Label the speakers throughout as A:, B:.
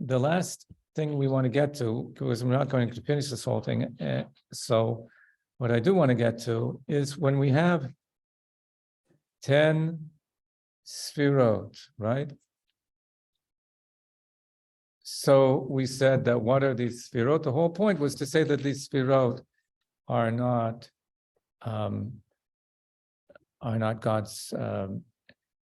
A: the last thing we want to get to, because we're not going to finish this whole thing. So what I do want to get to is when we have 10 sfirot, right? So we said that what are these sfirot? The whole point was to say that these sfirot are not God's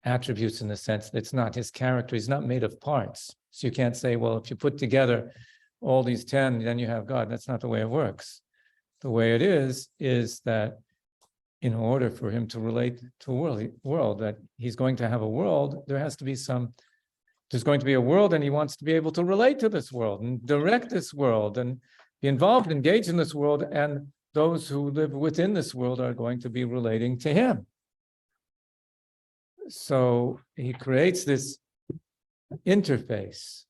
A: attributes, in the sense that it's not his character. He's not made of parts. So you can't say, well, if you put together all these 10, then you have God. That's not the way it works. The way it is that in order for him to relate to a world, that he's going to have a world, there's going to be a world, and he wants to be able to relate to this world and direct this world and be involved, engaged in this world, and those who live within this world are going to be relating to him. So he creates this interface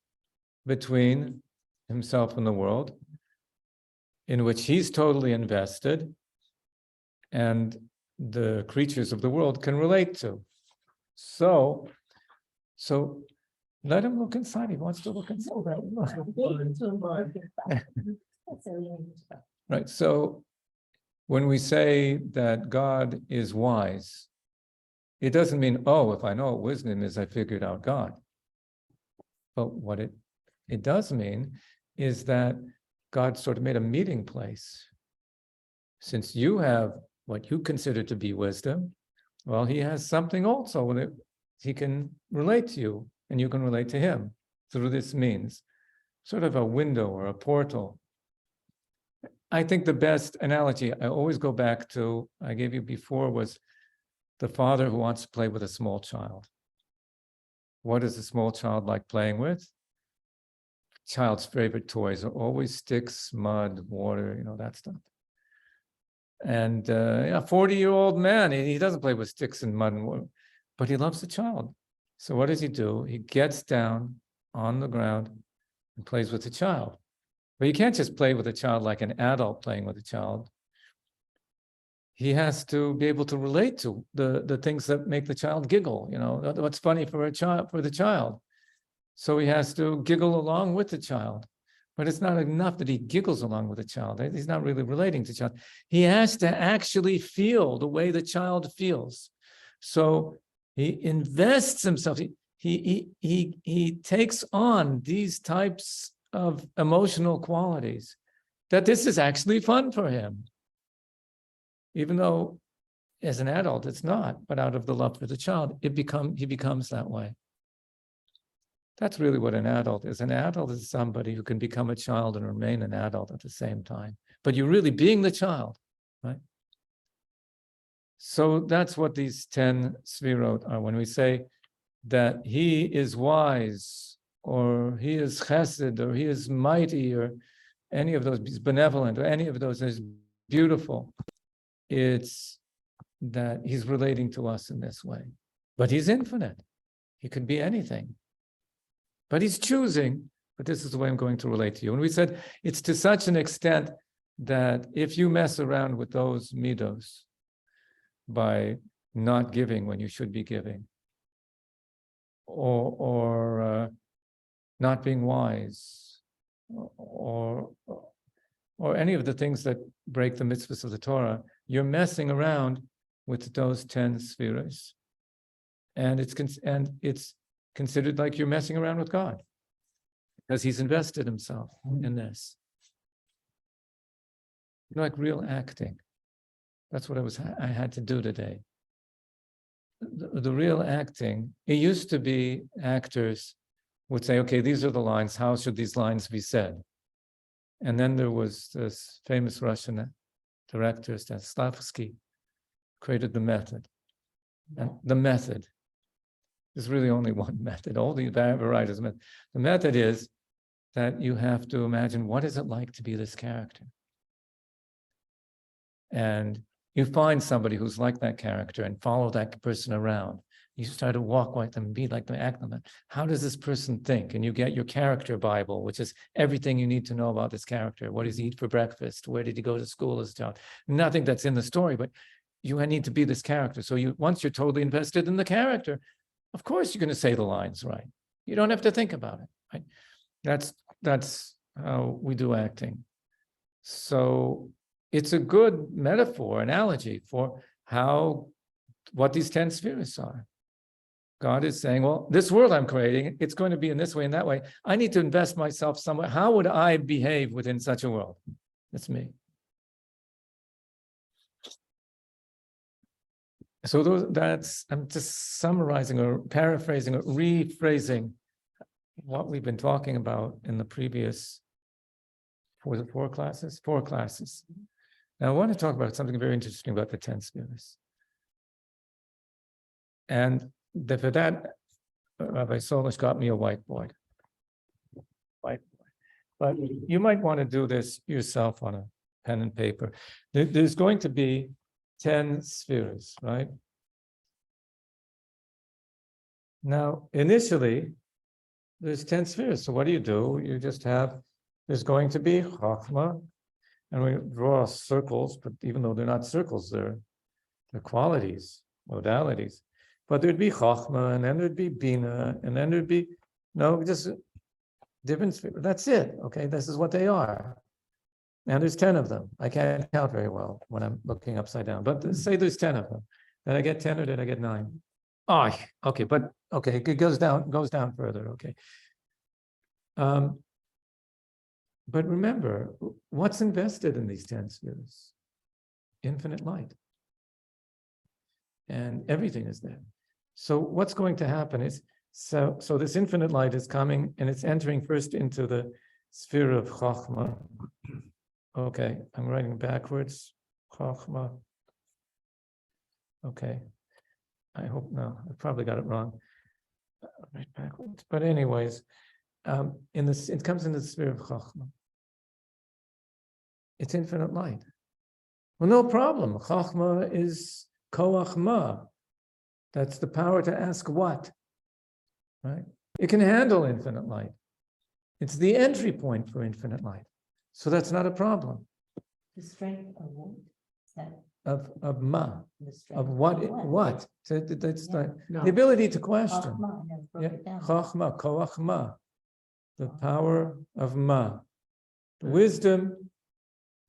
A: between himself and the world, in which he's totally invested, and the creatures of the world can relate to. So let him look inside. He wants to look inside. Right. So when we say that God is wise, it doesn't mean, oh, if I know what wisdom is, I figured out God. But what it does mean is that God sort of made a meeting place. Since you have what you consider to be wisdom, well, he has something also that he can relate to you, and you can relate to him through this means, sort of a window or a portal. I think the best analogy I always go back to, I gave you before, was the father who wants to play with a small child. What is a small child like playing with? Child's favorite toys are always sticks, mud, water, that stuff. And a 40-year-old man, he doesn't play with sticks and mud and water, but he loves the child. So what does he do? He gets down on the ground and plays with the child. But you can't just play with a child like an adult playing with a child. He has to be able to relate to the things that make the child giggle, what's funny for the child. So he has to giggle along with the child. But it's not enough that he giggles along with the child. He's not really relating to the child. He has to actually feel the way the child feels. So he invests himself. He takes on these types of emotional qualities, that this is actually fun for him. Even though as an adult it's not, but out of the love for the child, he becomes that way. That's really what an adult is. An adult is somebody who can become a child and remain an adult at the same time. But you're really being the child, right? So that's what these 10 sfirot are. When we say that he is wise, or he is chesed, or he is mighty, or any of those, he's benevolent, or any of those is beautiful, it's that he's relating to us in this way. But he's infinite. He could be anything. But he's choosing, but this is the way I'm going to relate to you. And we said it's to such an extent that if you mess around with those midos by not giving when you should be giving, or not being wise, or any of the things that break the mitzvahs of the Torah, you're messing around with those 10 spheres. And it's considered like you're messing around with God, because he's invested himself in this. Like real acting. That's what I had to do today. The real acting, it used to be actors would say, okay, these are the lines, how should these lines be said? And then there was this famous Russian director, Stanislavski, created the method. And the method, there's really only one method, all the varieties of method. The method is that you have to imagine, what is it like to be this character? And you find somebody who's like that character and follow that person around. You start to walk like them, be like them, act like them. How does this person think? And you get your character Bible, which is everything you need to know about this character. What does he eat for breakfast? Where did he go to school as a child? Nothing that's in the story, but you need to be this character. So once you're totally invested in the character, of course you're going to say the lines right. You don't have to think about it, right? That's how we do acting. So it's a good metaphor, analogy for what these 10 spheres are. God is saying, well, this world I'm creating, it's going to be in this way and that way. I need to invest myself somewhere. How would I behave within such a world? That's me. So I'm just summarizing or paraphrasing or rephrasing what we've been talking about in the previous, four classes? 4 classes. Now I want to talk about something very interesting about the 10 spheres. And for that, Rabbi Solish got me a whiteboard. But you might want to do this yourself on a pen and paper. There's going to be 10 spheres, right? Now, initially, there's 10 spheres. So what do? You just there's going to be Chachma, and we draw circles, but even though they're not circles, they're qualities, modalities. But there'd be Chachma, and then there'd be Bina, and then there'd be, just different spheres. That's it, okay? This is what they are. And there's 10 of them. I can't count very well when I'm looking upside down, but say there's 10 of them. Did I get 10 or did I get 9? Oh, okay, but okay, it goes down further, okay. But remember, what's invested in these 10 spheres? Infinite light. And everything is there. So what's going to happen is, so this infinite light is coming and it's entering first into the sphere of Chachma. Okay, I'm writing backwards. Chachma. Okay. I hope no, I probably got it wrong. Right backwards. But anyways, it comes in the sphere of Chachma. It's infinite light. Well, no problem. Chachma is koach ma. That's the power to ask what, right? It can handle infinite light. It's the entry point for infinite light. So that's not a problem.
B: The strength of what?
A: Of ma. Of what? So that's the ability to question. Chachma, koach ma. The power of ma. Wisdom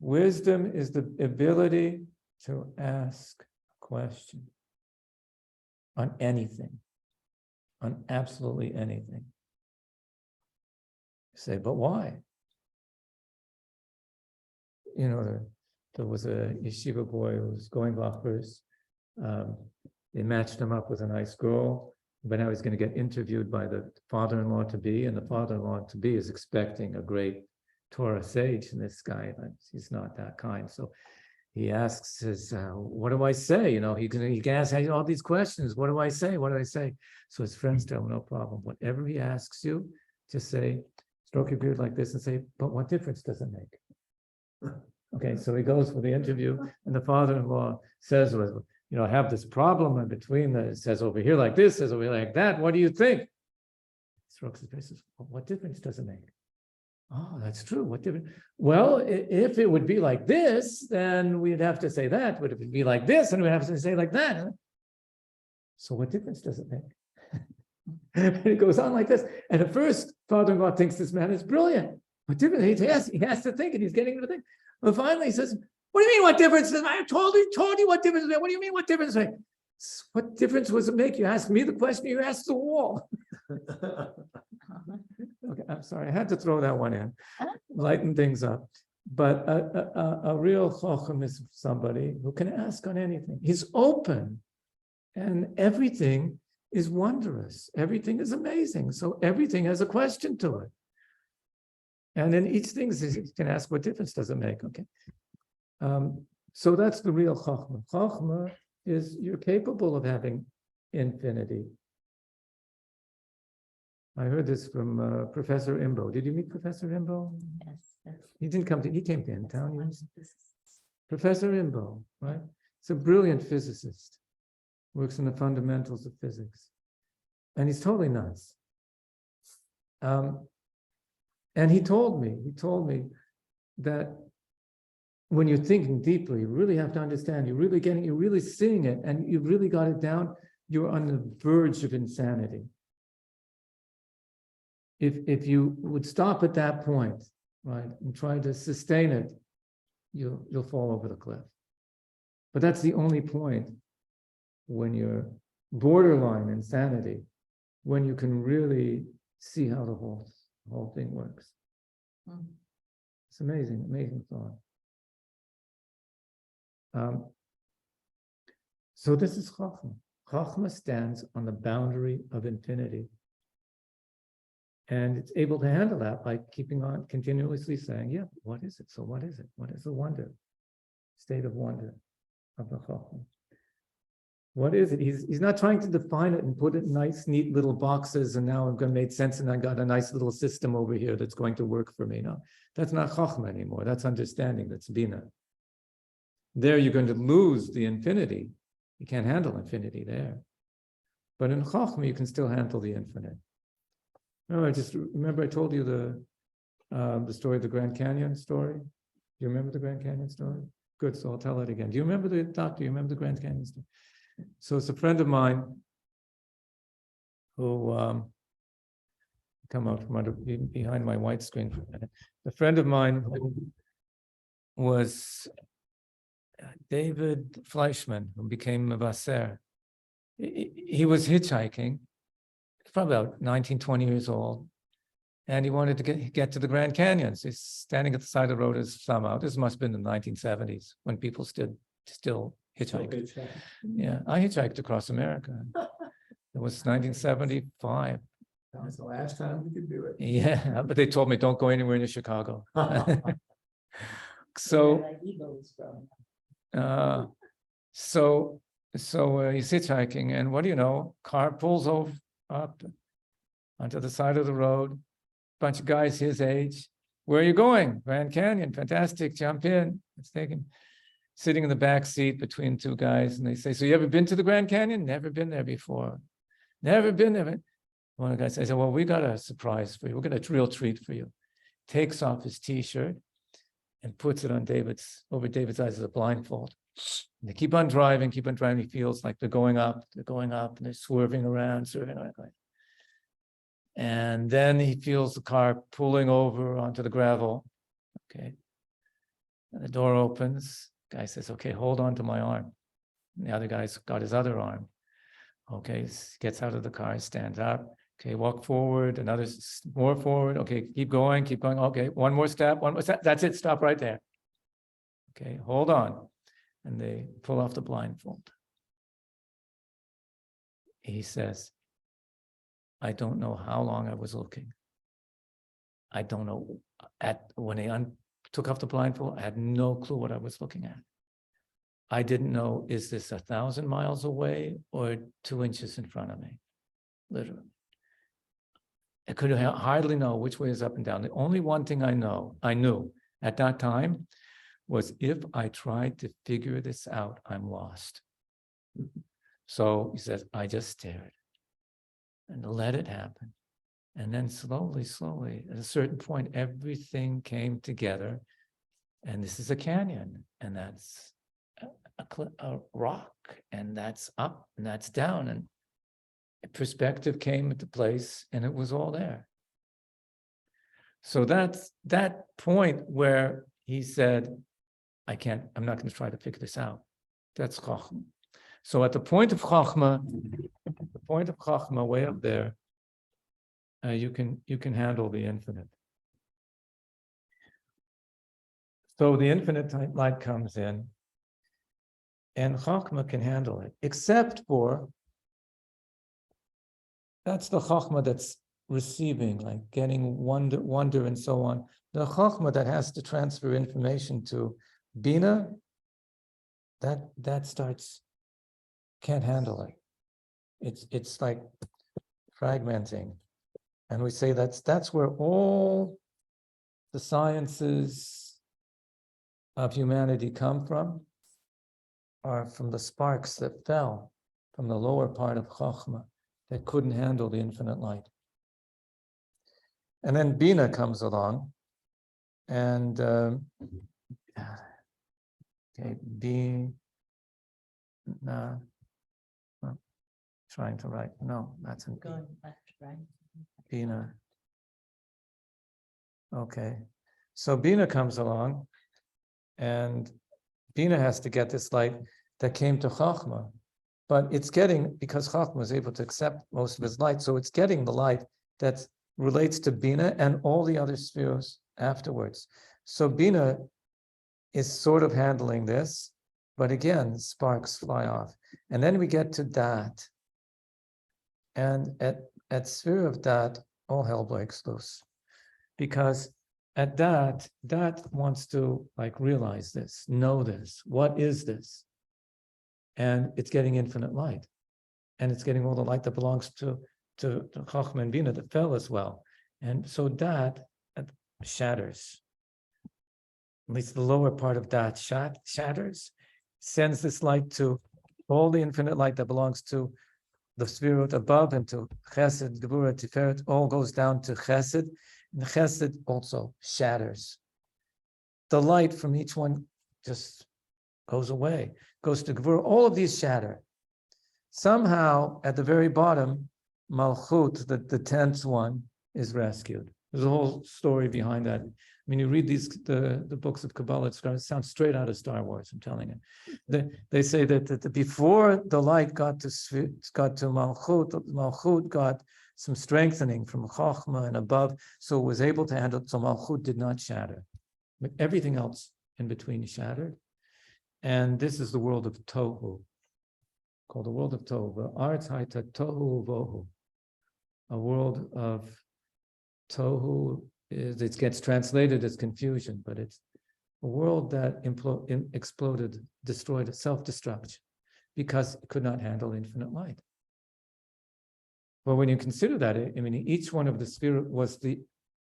A: is the ability to ask a question on anything, on absolutely anything. You say, but why? There was a yeshiva boy who was going Bachers. They matched him up with a nice girl, but now he's going to get interviewed by the father-in-law to be, and the father-in-law to be is expecting a great Torah sage, and this guy, he's not that kind. So he asks, what do I say? He can ask all these questions. What do I say? What do I say? So his friends tell him, no problem. Whatever he asks you, just say, stroke your beard like this and say, but what difference does it make? Okay, so he goes for the interview, and the father-in-law says, I have this problem in between. It says over here like this, says over here like that. What do you think? Strokes his face, says, well, what difference does it make? Oh, that's true. What difference? Well, if it would be like this, then we'd have to say that. But if it would be like this, then we'd have to say like that. So what difference does it make? And it goes on like this. And at first, father-in-law thinks this man is brilliant. What difference? He has to think, and he's getting to think. But finally he says, what do you mean what difference does it make? I told you what difference does it make. What do you mean what difference does it make? What difference does it make? You ask me the question, you ask the wall. Okay, I'm sorry, I had to throw that one in, lighten things up. But a real chacham is somebody who can ask on anything. He's open, and everything is wondrous. Everything is amazing. So everything has a question to it. And then each thing you can ask, what difference does it make? Okay. So that's the real chachma. Chachma is you're capable of having infinity. I heard this from Professor Imbo. Did you meet Professor Imbo?
B: Yes.
A: He came to N-Town. Professor Imbo, right? He's a brilliant physicist. Works in the fundamentals of physics. And he's totally nuts. And he told me that when you're thinking deeply, you really have to understand, you're really seeing it, and you've really got it down, you're on the verge of insanity. if you would stop at that point, right, and try to sustain it, you'll fall over the cliff. But that's the only point when you're borderline insanity, when you can really see how the whole thing works. It's amazing, amazing thought. So this is Chachma. Chachma stands on the boundary of infinity. And it's able to handle that by keeping on continuously saying, yeah, what is it? So what is it? What is the wonder? State of wonder of the Chachma. What is it? He's not trying to define it and put it in nice, neat little boxes, and now I'm going to make sense, and I got a nice little system over here that's going to work for me. No, that's not Chachma anymore. That's understanding. That's Bina. There you're going to lose the infinity. You can't handle infinity there. But in Chachma, you can still handle the infinite. No, I just remember I told you the story of the Grand Canyon story. Do you remember the Grand Canyon story? Good, so I'll tell it again. Do you remember the doctor? You remember the Grand Canyon story? So it's a friend of mine who come out from behind my white screen for a minute. A friend of mine who was David Fleischman, who became a Vaser. He was hitchhiking, probably about 19, 20 years old, and he wanted to get to the Grand Canyons. He's standing at the side of the road as somehow. This must have been in the 1970s when people still hitchhiked. Yeah, I hitchhiked across America. It was 1975.
C: That was the last time we could do it.
A: Yeah, but they told me don't go anywhere near Chicago. So he's hitchhiking, and what do you know? Car pulls up onto the side of the road. Bunch of guys his age. Where are you going? Grand Canyon, fantastic. Jump in. Let's take him. Sitting in the back seat between two guys, and they say, "So you ever been to the Grand Canyon?" "Never been there before." "Never been there." One of the guys says, "Well, we got a surprise for you. We got a real treat for you." Takes off his T-shirt and puts it on over David's eyes as a blindfold. And they keep on driving. He feels like they're going up, and they're swerving around. And then he feels the car pulling over onto the gravel. Okay. And the door opens. Guy says, "Okay, hold on to my arm." And the other guy's got his other arm. Okay, gets out of the car, stands up. Okay, walk forward, another more forward. Okay, keep going. Okay, one more step, That's it, stop right there. Okay, hold on. And they pull off the blindfold. He says, "I don't know how long I was looking. I don't know. When they took off the blindfold, I had no clue what I was looking at. I didn't know, is this 1,000 miles away or 2 inches in front of me? Literally. I could hardly know which way is up and down. The only one thing I knew at that time was if I tried to figure this out, I'm lost." So he says, "I just stared and let it happen. And then slowly, at a certain point, everything came together. And this is a canyon, and that's a rock, and that's up, and that's down. And perspective came into place, and it was all there." So that's that point where he said, I'm not going to try to figure this out. That's Chachma. So at the point of Chachma, way up there, you can handle the infinite. So the infinite light comes in, and Chachma can handle it, except for, that's the Chachma that's receiving, like getting wonder and so on. The Chachma that has to transfer information to Bina, that starts, can't handle it. It's like fragmenting. And we say that's where all the sciences of humanity come from, are from the sparks that fell from the lower part of Chachma that couldn't handle the infinite light. And then Bina comes along, and Bina, trying to write, no, that's
B: Going left, right.
A: Bina. Okay, so Bina comes along, and Bina has to get this light that came to Chachma, but it's getting, because Chachma was able to accept most of his light, so it's getting the light that relates to Bina and all the other spheres afterwards. So Bina is sort of handling this, but again, sparks fly off. And then we get to Dat. And at sphere of Dat, all hell breaks loose. Because at Dat wants to like realize this, know this. What is this? And it's getting infinite light. And it's getting all the light that belongs to Chachma and Bina that fell as well. And so Dat shatters. At least the lower part of Dat shatters, sends this light to all the infinite light that belongs to the sphere above and to Chesed, Gevurah, Tiferet, all goes down to Chesed, and Chesed also shatters. The light from each one just goes away, goes to Gevurah. All of these shatter. Somehow, at the very bottom, Malchut, the 10th one, is rescued. There's a whole story behind that. I mean, you read the books of Kabbalah, it sounds straight out of Star Wars, I'm telling you. They say that before the light got to Malchut got some strengthening from Chochmah and above, so it was able to handle, so Malchut did not shatter. But everything else in between shattered. And this is the world of Tohu, called the world of Tohu. Arts Haita Tohu Vohu, a world of Tohu. It gets translated as confusion, but it's a world that exploded, destroyed, self-destruct, because it could not handle infinite light. But when you consider that, I mean, each one of the sphere was the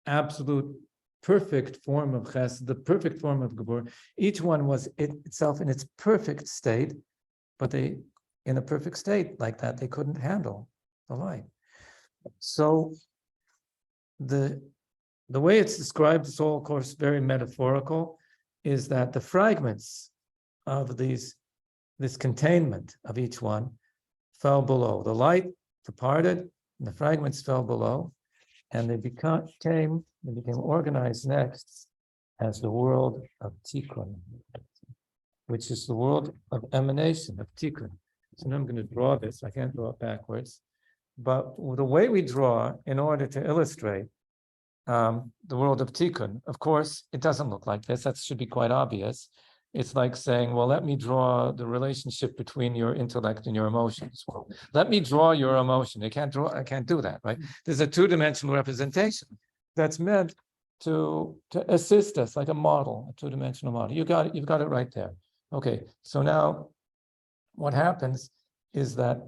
A: absolute perfect form of Chesed, the perfect form of Gevurah. Each one was itself in its perfect state, but they, in a perfect state like that, they couldn't handle the light. So the way it's described, it's all, of course, very metaphorical, is that the fragments of this containment of each one fell below. The light departed, and the fragments fell below, and they became organized next as the world of Tikkun, which is the world of emanation, of Tikkun. So now I'm going to draw this. I can't draw it backwards. But the way we draw, in order to illustrate the world of Tikkun, of course, it doesn't look like this. That should be quite obvious. It's like saying, well, let me draw the relationship between your intellect and your emotions. Well, let me draw your emotion. I can't do that, right? There's a two-dimensional representation that's meant to assist us, like a model, a two-dimensional model. You've got it right there. Okay, so now what happens is that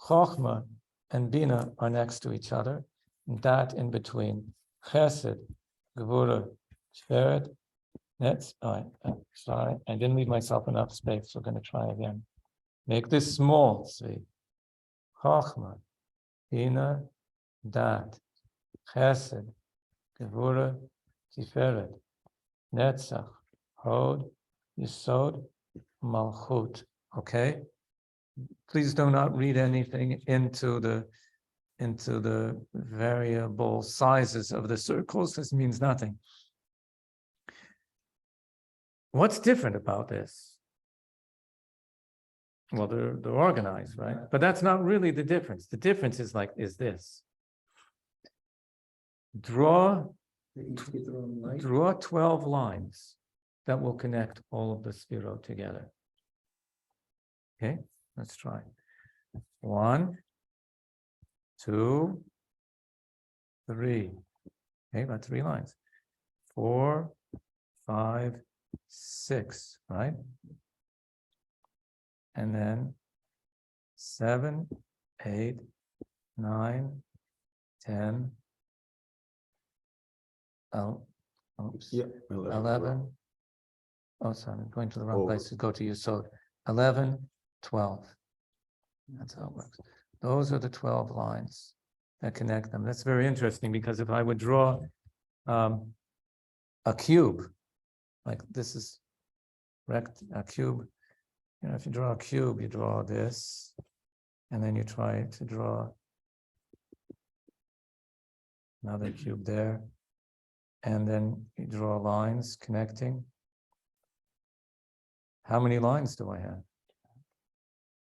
A: Chochmah and Bina are next to each other, and that in between. Chesed, Gevurah, Tiferet. That's sorry, I didn't leave myself enough space. So we're going to try again. Make this small. See, Chochmah, Bina, Dat, Chesed, Gevurah, Tiferet, Netzach, Hod, Yesod, Malchut. Okay. Please do not read anything into the variable sizes of the circles. This means nothing. What's different about this? Well, they're organized, right? But that's not really the difference. The difference is this. Draw 12 lines that will connect all of the sphero together. Okay, let's try. 1, 2, 3. Okay, about 3 lines. 4, 5, 6, right? And then 7, 8, 9, 10. 11. Oh, sorry, I'm going to the wrong place to go to you. So 11, 12. That's how it works. Those are the 12 lines that connect them. That's very interesting, because if I would draw a cube, like this is a cube, you know, if you draw a cube, you draw this, and then you try to draw another cube there, And then you draw lines connecting. How many lines do I have?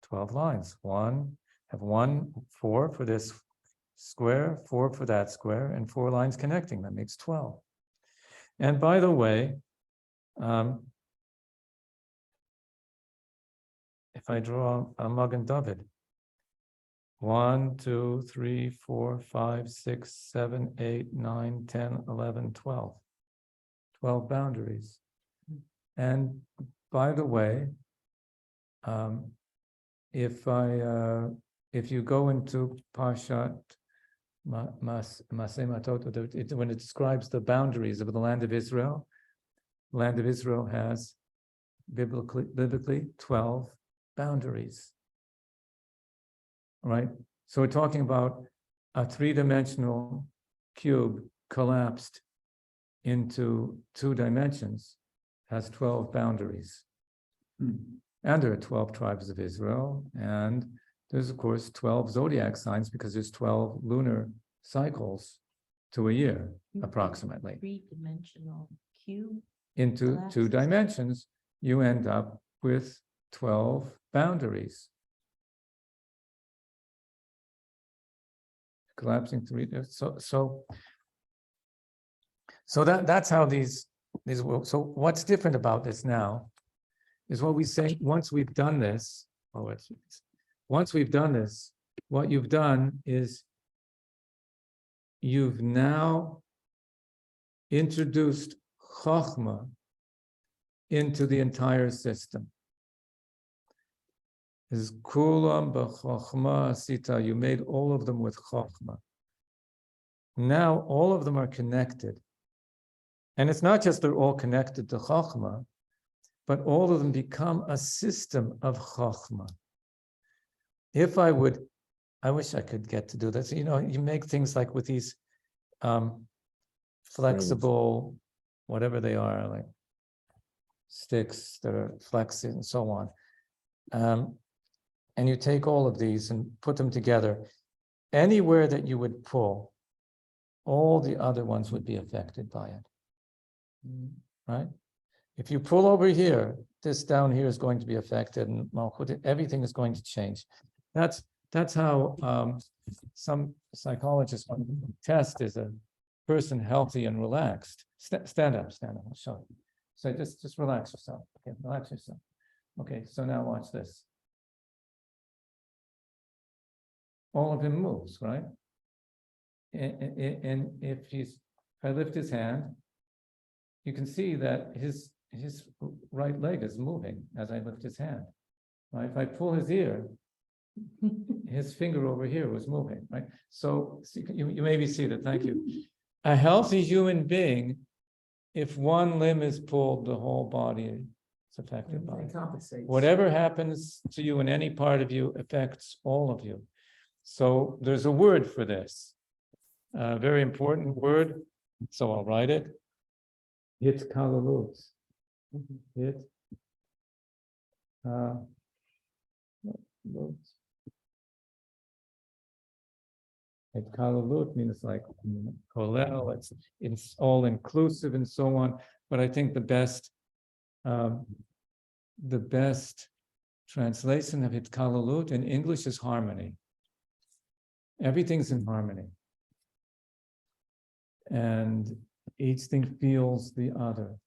A: 12 lines. Have 4 for this square, 4 for that square, and 4 lines connecting. That makes 12. And by the way, if I draw a Magen David, 1, 2, 3, 4, 5, 6, 7, 8, 9, 10, 11, 12. 12 boundaries. And by the way, if you go into Parshat Maseh Matot, when it describes the boundaries of the land of Israel has biblically 12 boundaries. Right? So we're talking about a 3-dimensional cube collapsed into 2 dimensions, has 12 boundaries. And there are 12 tribes of Israel, and there's of course 12 zodiac signs because there's 12 lunar cycles to a year, approximately.
B: 3-dimensional cube.
A: Into
B: collapses.
A: 2 dimensions, you end up with 12 boundaries. Collapsing 3. So that's how these work. So what's different about this now is what we say once we've done this. Once we've done this, what you've done is you've now introduced Chokhmah into the entire system. Is kulam b'chokhmah sita. You made all of them with chokhmah. Now all of them are connected. And it's not just they're all connected to chokhmah, but all of them become a system of chokhmah. I wish I could get to do this. You know, you make things like with these flexible, whatever they are, like sticks that are flexing and so on. And you take all of these and put them together. Anywhere that you would pull, all the other ones would be affected by it. Right? If you pull over here, this down here is going to be affected, and Malchut, everything is going to change. That's how some psychologists test is a person healthy and relaxed. Stand up, I'll show you. So just relax yourself. Okay, relax yourself. Okay, so now watch this. All of him moves, right? And if I lift his hand, you can see that his right leg is moving as I lift his hand. Right? If I pull his ear, his finger over here was moving, right? So you maybe see that, thank you. A healthy human being, if one limb is pulled, the whole body is affected by it.
C: Compensates.
A: Whatever happens to you in any part of you affects all of you. So there's a word for this, a very important word. So I'll write it. Hitkalalut. Hitkalalut means like kolel. It's all inclusive and so on. But I think the best translation of hitkalalut in English is harmony. Everything's in harmony. And each thing feels the other.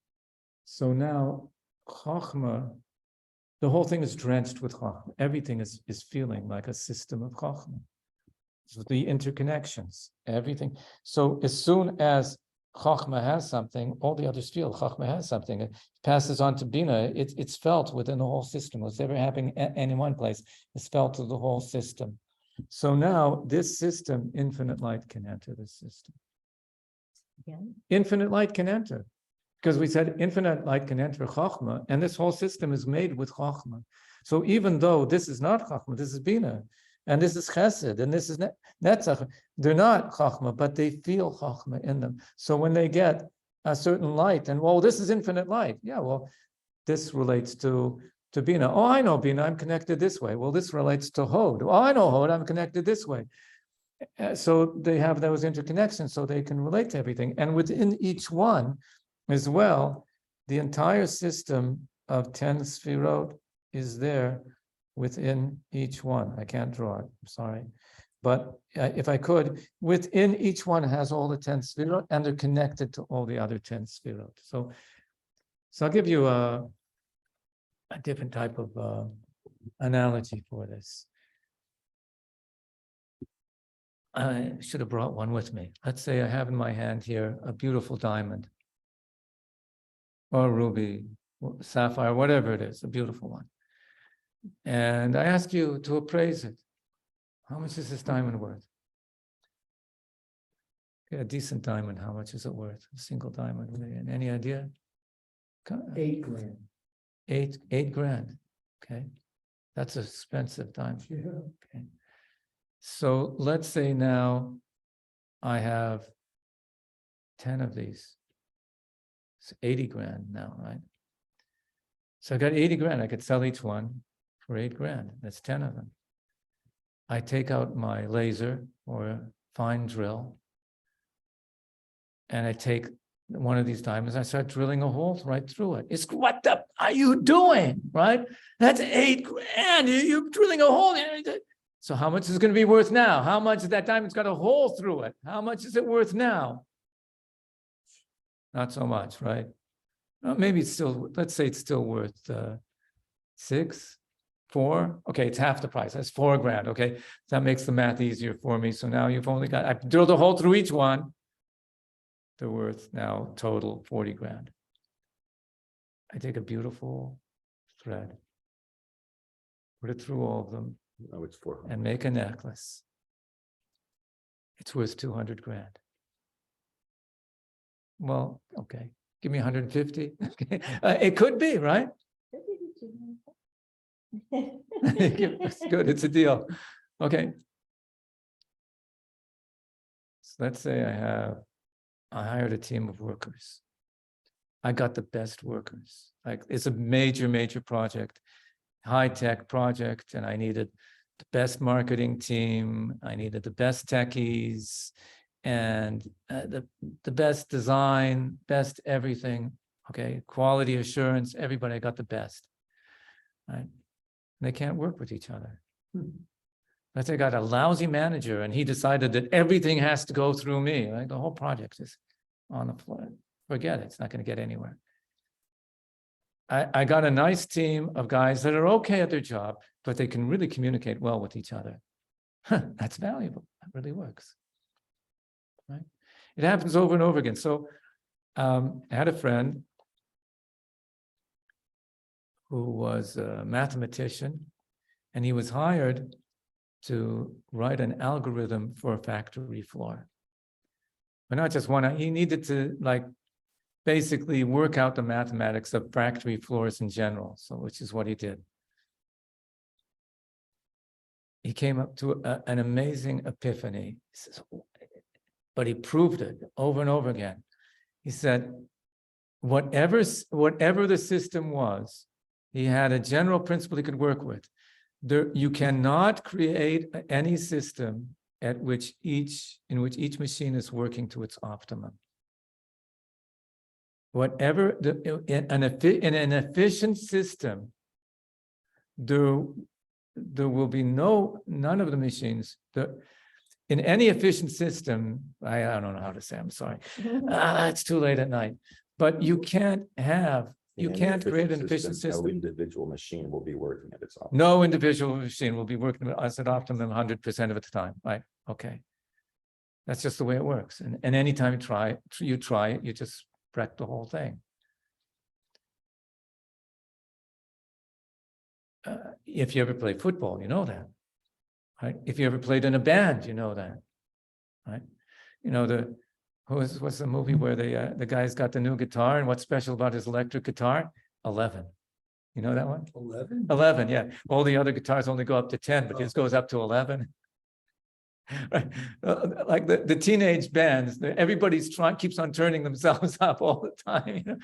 A: So now, Chokhmah, the whole thing is drenched with Chokhmah. Everything is feeling like a system of Chokhmah. So the interconnections, everything. So as soon as Chokhmah has something, all the others feel Chokhmah has something. It passes on to Bina. It's felt within the whole system. What's ever happening in one place is felt to the whole system. So now this system, infinite light can enter this system.
B: Again?
A: Infinite light can enter. Because we said infinite light can enter Chokhmah, and this whole system is made with Chokhmah. So even though this is not Chokhmah, this is Bina, and this is Chesed, and this is Netzach, they're not Chokhmah, but they feel Chokhmah in them. So when they get a certain light, and well, this is infinite light. Yeah, well, this relates to Bina. Oh, I know Bina, I'm connected this way. Well, this relates to Hod. Oh, I know Hod, I'm connected this way. So they have those interconnections so they can relate to everything. And within each one as well, the entire system of 10 sfirot is there within each one. I can't draw it, I'm sorry. But if I could, within each one has all the 10 sfirot and they're connected to all the other 10 sfirot. So I'll give you a different type of analogy for this. I should have brought one with me. Let's say I have in my hand here a beautiful diamond or ruby, sapphire, whatever it is, a beautiful one. And I ask you to appraise it. How much is this diamond worth? Okay, a decent diamond, how much is it worth? A single diamond, any idea?
C: $8 grand.
A: Eight grand, okay? That's an expensive diamond.
C: Yeah.
A: Okay. So let's say now I have 10 of these. It's 80 grand now, right? So I got 80 grand. I could sell each one for 8 grand. That's 10 of them. I take out my laser or fine drill and I take one of these diamonds. I start drilling a hole right through it. It's what the are you doing, right? That's 8 grand. You're drilling a hole. So how much is it going to be worth now? How much is that diamond's got a hole through it? How much is it worth now? Not so much, right? Maybe it's still, let's say it's still worth 6, 4. Okay, it's half the price. That's 4 grand. Okay, that makes the math easier for me. So now you've only got, I've drilled a hole through each one. They're worth now total 40 grand. I take a beautiful thread, put it through all of them.
D: Oh, it's 400.
A: And make a necklace. It's worth 200 grand. Well, okay, give me 150. Okay. It could be, right? It's good, it's a deal. Okay. So let's say I hired a team of workers. I got the best workers. Like it's a major project, high-tech project, and I needed the best marketing team. I needed the best techies and the best design, best everything. Okay, quality assurance, everybody. I got the best. Right? And they can't work with each other. Let's say I got a lousy manager and he decided that everything has to go through me. Right? The whole project is on the floor. Forget it. It's not going to get anywhere. I got a nice team of guys that are okay at their job, but they can really communicate well with each other. That's valuable. That really works. Right? It happens over and over again. So I had a friend who was a mathematician, and he was hired to write an algorithm for a factory floor. But not just one, he needed to basically work out the mathematics of factory floors in general, so which is what he did. He came up to an amazing epiphany. He says, but he proved it over and over again. He said, whatever the system was, he had a general principle he could work with. You cannot create any system in which each machine is working to its optimum. In an efficient system, there will be none of the machines. In any efficient system, I don't know how to say, I'm sorry. It's too late at night. But you can't create an efficient system.
D: No individual machine will be working at its optimum.
A: No individual machine will be working at optimum 100% of the time, right? Okay. That's just the way it works. And anytime you try it, you just wreck the whole thing. If you ever play football, you know that, right? If you ever played in a band, you know that, right? You know, what's the movie where the guy's got the new guitar, and what's special about his electric guitar? 11. You know that one?
C: 11?
A: 11, yeah. All the other guitars only go up to 10, but his goes up to 11. Right? Like the teenage bands, everybody's keeps on turning themselves up all the time. You know?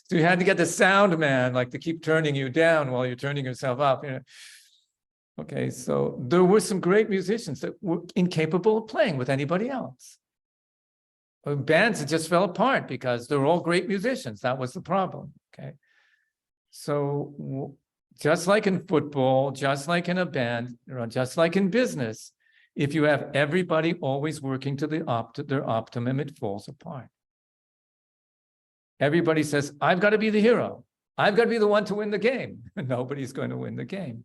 A: So you had to get the sound man, to keep turning you down while you're turning yourself up. You know? Okay, so there were some great musicians that were incapable of playing with anybody else. Bands that just fell apart because they're all great musicians. That was the problem. Okay. So just like in football, just like in a band, just like in business, if you have everybody always working to their optimum, it falls apart. Everybody says, I've got to be the hero. I've got to be the one to win the game. Nobody's going to win the game.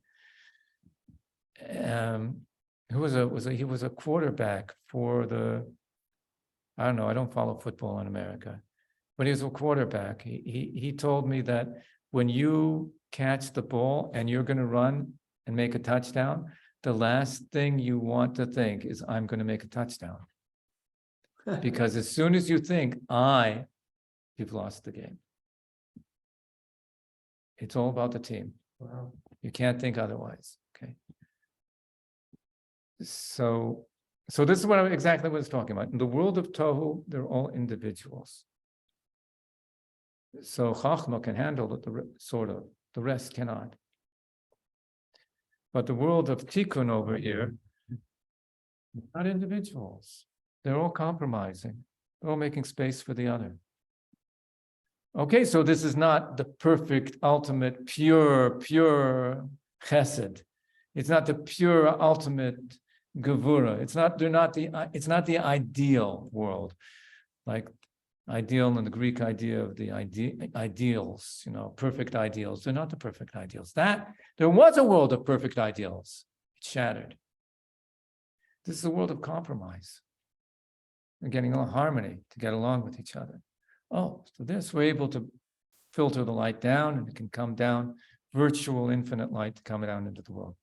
A: He was a quarterback for I don't know, I don't follow football in America, but he was a quarterback. He told me that when you catch the ball and you're going to run and make a touchdown, the last thing you want to think is, I'm going to make a touchdown. Because as soon as you think, you've lost the game. It's all about the team.
C: Wow.
A: You can't think otherwise. Okay. So this is exactly what I was talking about. In the world of Tohu, they're all individuals. So Chachma can handle it, the rest cannot. But the world of Tikkun over here, not individuals. They're all compromising. They're all making space for the other. Okay, so this is not the perfect, ultimate, pure chesed. It's not the pure, ultimate gevura. It's not the ideal world, like ideal in the Greek idea of the ideals, perfect ideals. They're not the perfect ideals. There was a world of perfect ideals. It shattered. This is a world of compromise. We're getting a harmony to get along with each other. So this, we're able to filter the light down, and it can come down, virtual infinite light to come down into the world.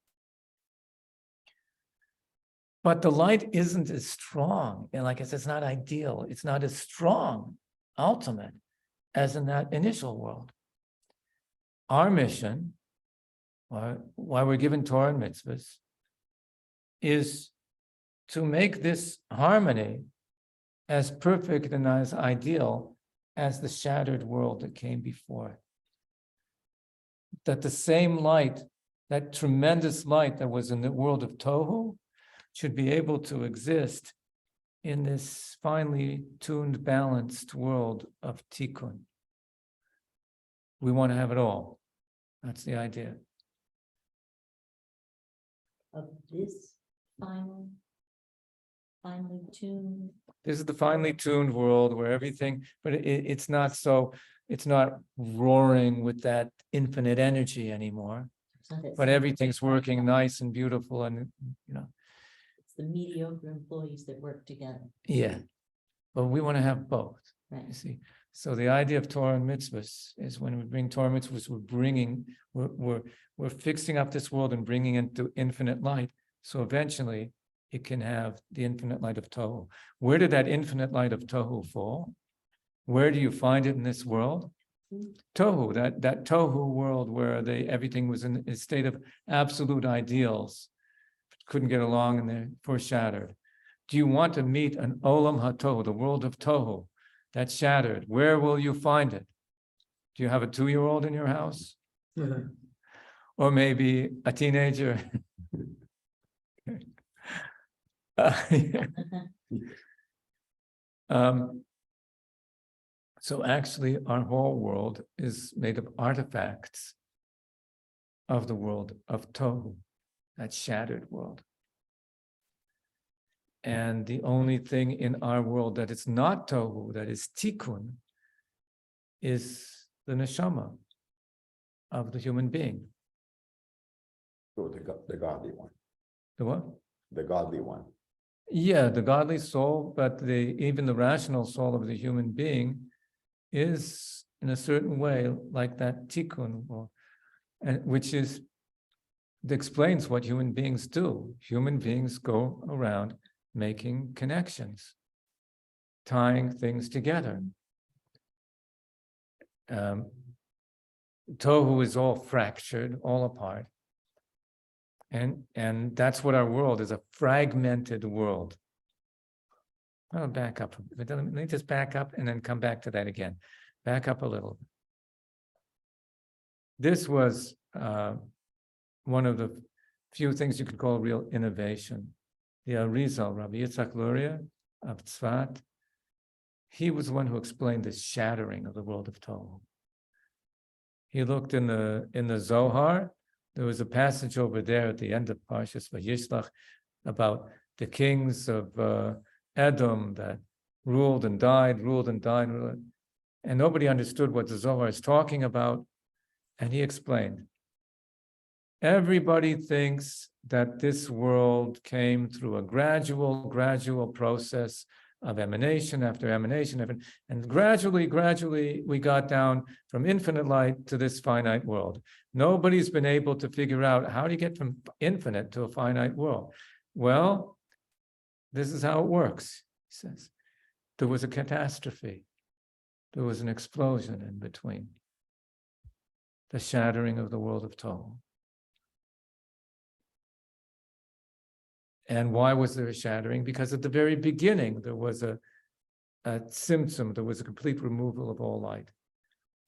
A: But the light isn't as strong. And like I said, it's not ideal. It's not as strong, ultimate, as in that initial world. Our mission, why we're given Torah and mitzvahs, is to make this harmony as perfect and as ideal as the shattered world that came before. That the same light, that tremendous light that was in the world of Tohu, should be able to exist in this finely tuned, balanced world of Tikkun. We want to have it all. That's the idea.
B: Of this finely tuned.
A: This is the finely tuned world where everything, but it's not roaring with that infinite energy anymore. But everything's working nice and beautiful, and
B: It's the mediocre employees that work together.
A: yeah. But we want to have both.
B: Right.
A: You see, so the idea of Torah and mitzvahs is when we bring Torah and mitzvahs, we're fixing up this world and bringing it into infinite light. So eventually, it can have the infinite light of Tohu. Where did that infinite light of Tohu fall? Where do you find it in this world? Tohu, that Tohu world where everything was in a state of absolute ideals, couldn't get along and they're foreshadowed. Do you want to meet an Olam HaTohu, the world of Tohu, that's shattered? Where will you find it? Do you have a 2-year-old in your house? Or maybe a teenager? So actually, our whole world is made of artifacts of the world of Tohu, that shattered world. And the only thing in our world that is not Tohu, that is Tikkun, is the neshama of the human being.
D: So the godly one.
A: The what?
D: The godly one.
A: Yeah, the godly soul, but even the rational soul of the human being is in a certain way like that tikkun, which explains what human beings do. Human beings go around making connections, tying things together. Tohu is all fractured, all apart. And that's what our world is, a fragmented world. I'll back up. Let me just back up and then come back to that again. Back up a little. This was one of the few things you could call real innovation. The Arizal, Rabbi Yitzhak Luria of Tzfat, he was the one who explained the shattering of the world of Tohu. He looked in the Zohar. There was a passage over there at the end of Parshas Vayishlach about the kings of Edom that ruled and died, and nobody understood what the Zohar is talking about. And he explained, everybody thinks that this world came through a gradual process of emanation after emanation, and gradually we got down from infinite light to this finite world. Nobody's been able to figure out how do you get from infinite to a finite world. Well, this is how it works, he says. There was a catastrophe. There was an explosion in between. The shattering of the world of Tohu. And why was there a shattering? Because at the very beginning, there was a symptom, there was a complete removal of all light.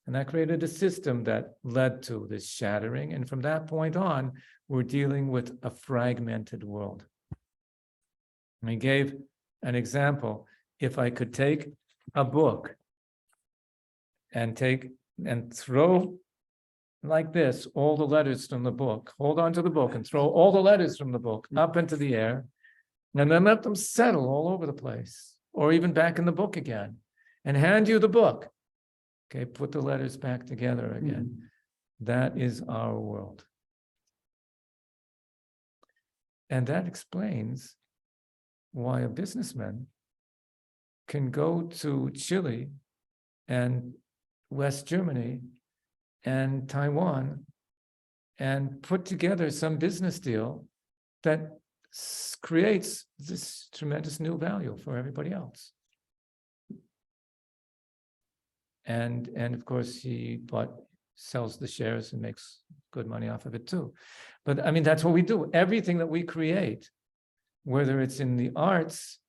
A: And that created a system that led to this shattering. And from that point on, we're dealing with a fragmented world. And he gave an example. If I could take a book and throw like this, all the letters from the book, hold on to the book and throw all the letters from the book up into the air, and then let them settle all over the place, or even back in the book again, and hand you the book. Okay, put the letters back together again. That is our world. And that explains why a businessman can go to Chile and West Germany and Taiwan and put together some business deal that creates this tremendous new value for everybody else. And of course, he sells the shares and makes good money off of it too. But I mean, that's what we do. Everything that we create, whether it's in the arts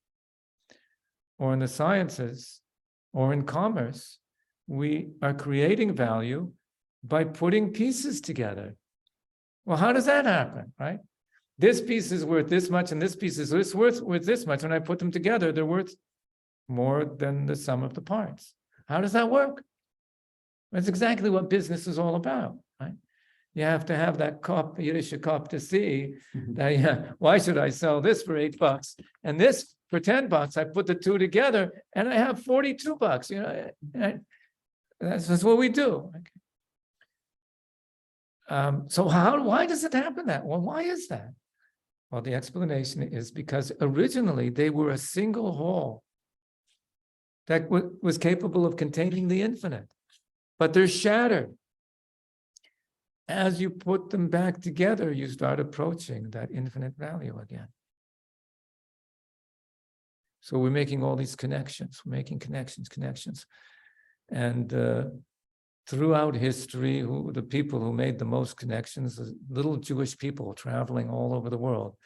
A: or in the sciences or in commerce, we are creating value by putting pieces together. Well, how does that happen, right? This piece is worth this much and this piece is worth this much. When I put them together, they're worth more than the sum of the parts. How does that work? That's exactly what business is all about, right? You have to have that cup, Yiddish cup, to see that, why should I sell this for $8 and this for $10? I put the two together and I have $42, that's what we do. So why does it happen that? Well, why is that? Well, the explanation is because originally they were a single whole that was capable of containing the infinite, but they're shattered. As you put them back together, you start approaching that infinite value again. So we're making all these connections, connections. And throughout history, the people who made the most connections, the little Jewish people traveling all over the world,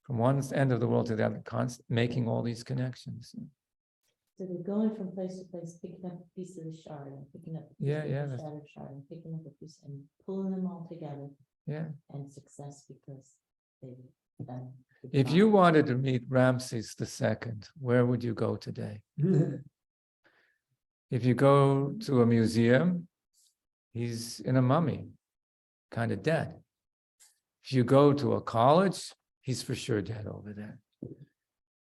A: from one end of the world to the other, making all these connections.
B: So they're going from place to place, picking up a piece of the shard and picking up a piece of the shattered shard and picking up a piece and pulling them all together.
A: Yeah.
B: And success because they've done.
A: If you wanted to meet Ramses II, where would you go today? If you go to a museum, he's in a mummy, kind of dead. If you go to a college, he's for sure dead over there.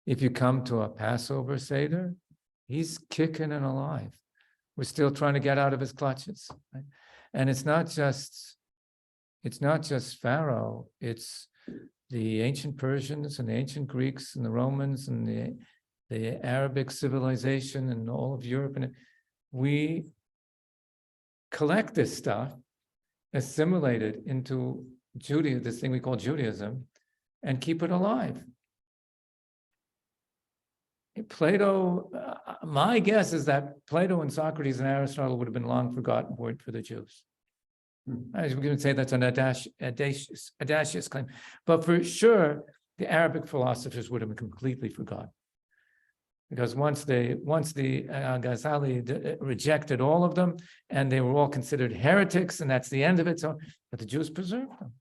A: If you come to a Passover Seder, he's kicking and alive. We're still trying to get out of his clutches. Right? And it's not just Pharaoh, it's the ancient Persians and the ancient Greeks and the Romans and the Arabic civilization and all of Europe. And we collect this stuff, assimilate it into Judaism, this thing we call Judaism, and keep it alive. Plato, my guess is that Plato and Socrates and Aristotle would have been long forgotten word for the Jews. I was going to say that's an audacious claim, but for sure, the Arabic philosophers would have been completely forgotten. Because once the Ghazali rejected all of them, and they were all considered heretics, and that's the end of it. So, but the Jews preserved them.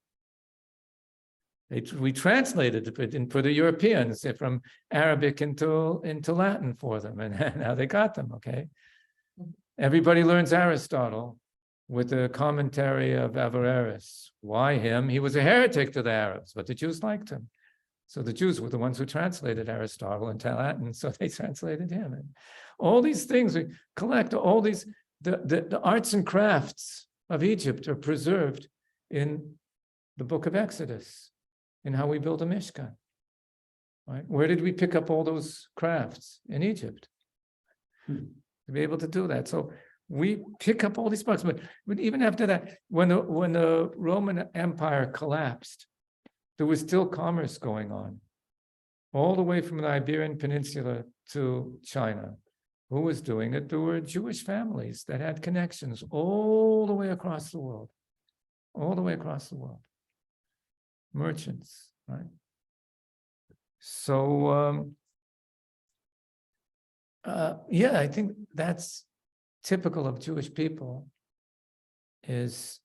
A: We translated it for the Europeans from Arabic into Latin for them, and now they got them, okay? Everybody learns Aristotle with the commentary of Averroes. Why him? He was a heretic to the Arabs, but the Jews liked him. So the Jews were the ones who translated Aristotle into Latin, so they translated him. And all these things, we collect all these, the arts and crafts of Egypt are preserved in the book of Exodus, in how we build a Mishkan. Right? Where did we pick up all those crafts? In Egypt. To be able to do that. So we pick up all these books, but even after that, when the Roman Empire collapsed, there was still commerce going on, all the way from the Iberian Peninsula to China. Who was doing it? There were Jewish families that had connections all the way across the world, all the way across the world. Merchants, right? So, yeah, I think that's typical of Jewish people, is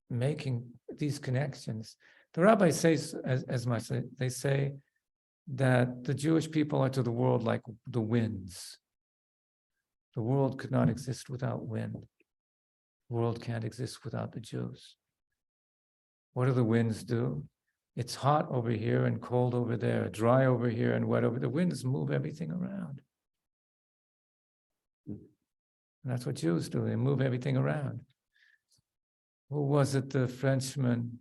A: making these connections. The rabbis say as much, they say that the Jewish people are to the world like the winds. The world could not exist without wind. The world can't exist without the Jews. What do the winds do? It's hot over here and cold over there, dry over here and wet over there. The winds move everything around. And that's what Jews do. They move everything around. Who was it, the Frenchman?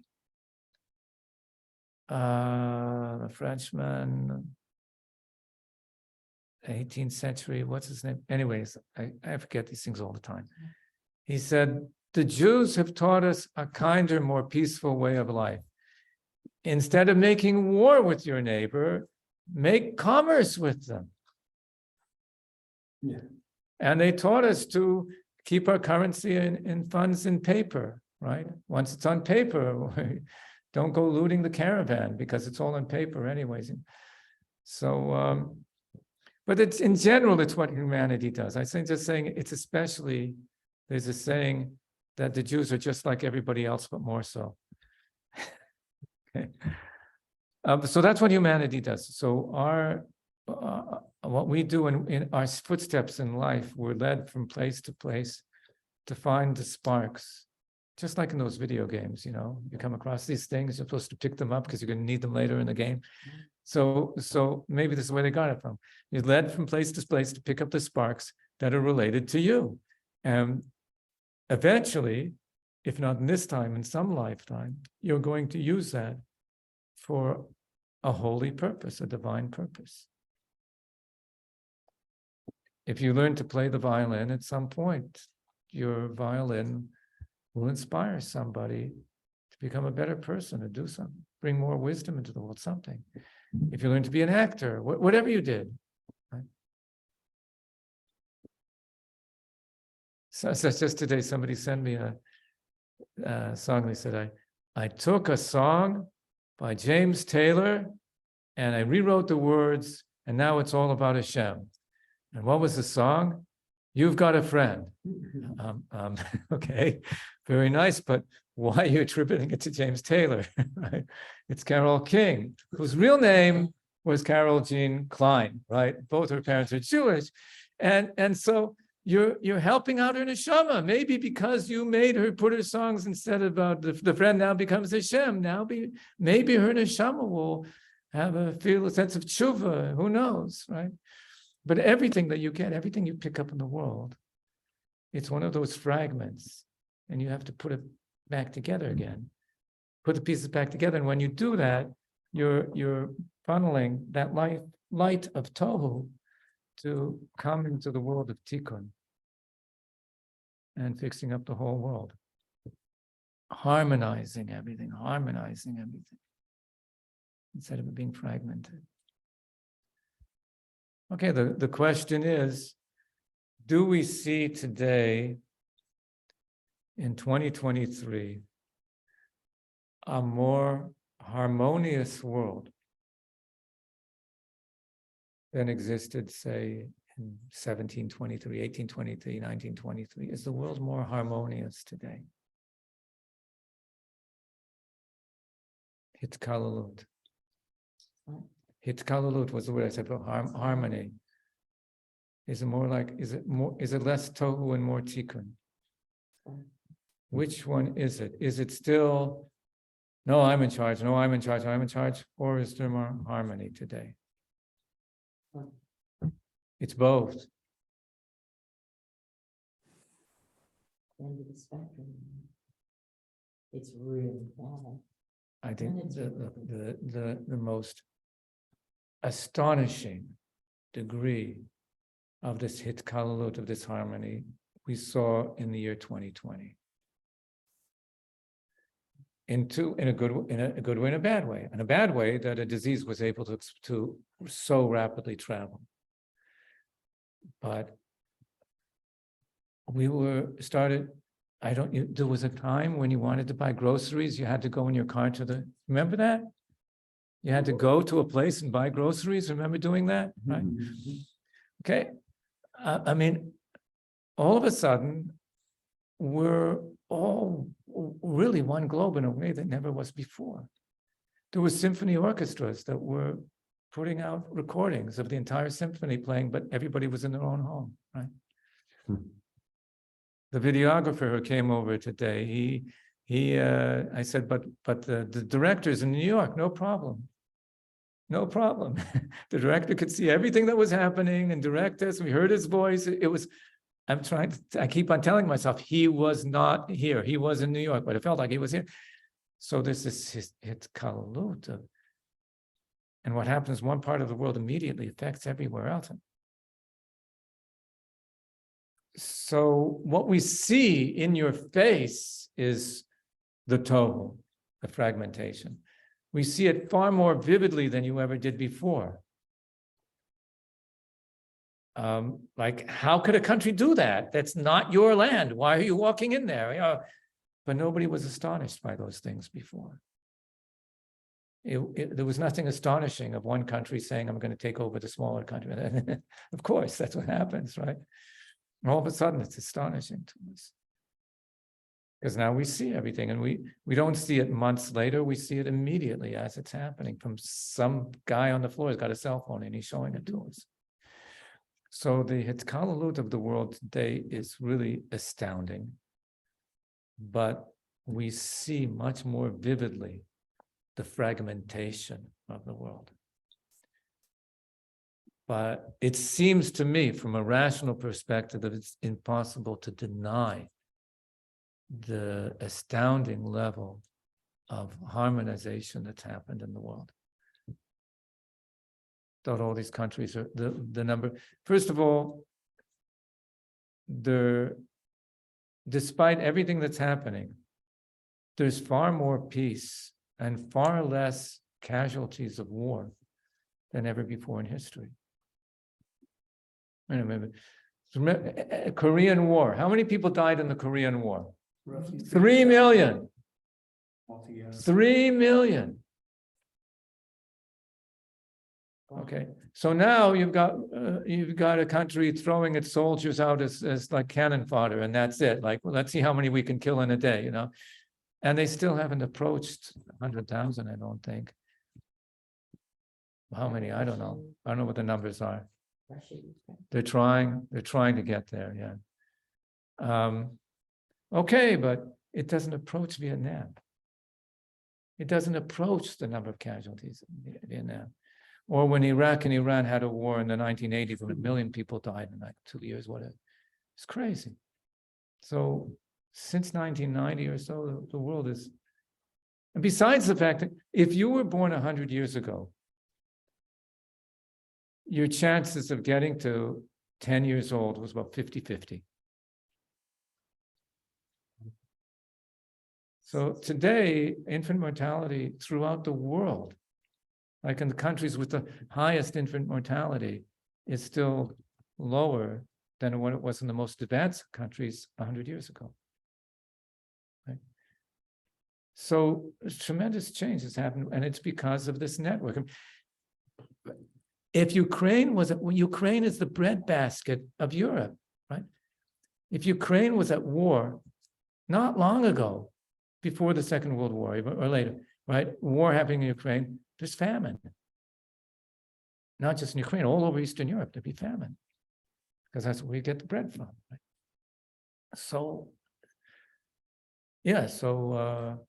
A: The Frenchman, 18th century, what's his name? Anyways, I forget these things all the time. He said, the Jews have taught us a kinder, more peaceful way of life. Instead of making war with your neighbor, make commerce with them.
C: Yeah.
A: And they taught us to keep our currency in funds in paper, right? Once it's on paper, don't go looting the caravan because it's all on paper anyways. So, but it's in general, it's what humanity does. I think just saying it's especially, there's a saying that the Jews are just like everybody else, but more so. Okay. So that's what humanity does. So what we do in our footsteps in life, we're led from place to place to find the sparks. Just like in those video games, you come across these things, you're supposed to pick them up because you're going to need them later in the game. So maybe this is where they got it from. You're led from place to place to pick up the sparks that are related to you. And eventually, if not in this time, in some lifetime, you're going to use that for a holy purpose, a divine purpose. If you learn to play the violin at some point, your violin will inspire somebody to become a better person, to do something, bring more wisdom into the world, something. If you learn to be an actor, whatever you did. Right? So just today, somebody sent me a song. They said, I took a song by James Taylor and I rewrote the words, and now it's all about Hashem. And what was the song? You've got a friend. Okay, very nice, but why are you attributing it to James Taylor? Right? It's Carole King, whose real name was Carol Jean Klein, right? Both her parents are Jewish. And so you're helping out her neshama, maybe because you made her put her songs instead of the friend now becomes Hashem. Now maybe her neshama will feel a sense of tshuva, who knows, right? But everything that you get, everything you pick up in the world, it's one of those fragments, and you have to put it back together again. Put the pieces back together, and when you do that, you're funneling that light of tohu to come into the world of tikkun and fixing up the whole world, harmonizing everything, instead of it being fragmented. Okay, the question is, do we see today in 2023 a more harmonious world than existed, say, in 1723, 1823, 1923? Is the world more harmonious today? Hitkalalut.
B: What?
A: Hitkalalut was the word I said for harmony. Is it less tohu and more tikkun? Which one is it? Is it still, no, I'm in charge, no, I'm in charge, I'm in charge, or is there more harmony today? It's both.
B: End of the spectrum. It's really bad.
A: I think
B: And it's
A: the most astonishing degree of this hitkalalut, of this harmony, we saw in the year 2020. In a good way, in a bad way. In a bad way, that a disease was able to so rapidly travel. But there was a time when you wanted to buy groceries, you had to go in your car remember that? You had to go to a place and buy groceries. Remember doing that? Right? Okay. I mean, all of a sudden, we're all really one globe in a way that never was before. There were symphony orchestras that were putting out recordings of the entire symphony playing, but everybody was in their own home, right? The videographer who came over today, I said, but the director's in New York, no problem. No problem. The director could see everything that was happening and direct us. We heard his voice. I keep on telling myself, he was not here. He was in New York, but it felt like he was here. So there's this hitkalalut. And what happens in one part of the world immediately affects everywhere else. So what we see in your face is the tohu, the fragmentation. We see it far more vividly than you ever did before. Like, how could a country do that? That's not your land. Why are you walking in there? But nobody was astonished by those things before. There was nothing astonishing of one country saying, I'm going to take over the smaller country. Of course, that's what happens, right? All of a sudden, it's astonishing to us. Because now we see everything, and we don't see it months later, we see it immediately as it's happening from some guy on the floor who's got a cell phone and he's showing it to us. So the hitkalalut of the world today is really astounding. But we see much more vividly the fragmentation of the world. But it seems to me, from a rational perspective, that it's impossible to deny the astounding level of harmonization that's happened in the world. That all these countries are the number. First of all, despite everything that's happening, there's far more peace and far less casualties of war than ever before in history. I remember Korean War. How many people died in the Korean War?
C: Roughly
A: 3 million.
C: altogether.
A: 3 million. Okay, so now you've got a country throwing its soldiers out as like cannon fodder, and that's it. Like, well, let's see how many we can kill in a day, you know. And they still haven't approached 100,000, I don't think. How many? I don't know. I don't know what the numbers are. They're trying to get there, yeah. Okay, but it doesn't approach Vietnam. It doesn't approach the number of casualties in Vietnam. Or when Iraq and Iran had a war in the 1980s, when 1 million people died in like 2 years, whatever. It's crazy. So since 1990 or so, the world is, and besides the fact that if you were born 100 years ago, your chances of getting to 10 years old was about 50-50. So today, infant mortality throughout the world, like in the countries with the highest infant mortality, is still lower than what it was in the most advanced countries 100 years ago. Right? So tremendous change has happened, and it's because of this network. If Ukraine is the breadbasket of Europe, right? If Ukraine was at war not long ago, before the Second World War or later, right? War happening in Ukraine, there's famine. Not just in Ukraine, all over Eastern Europe, there'd be famine. Because that's where we get the bread from. Right? So, yeah, so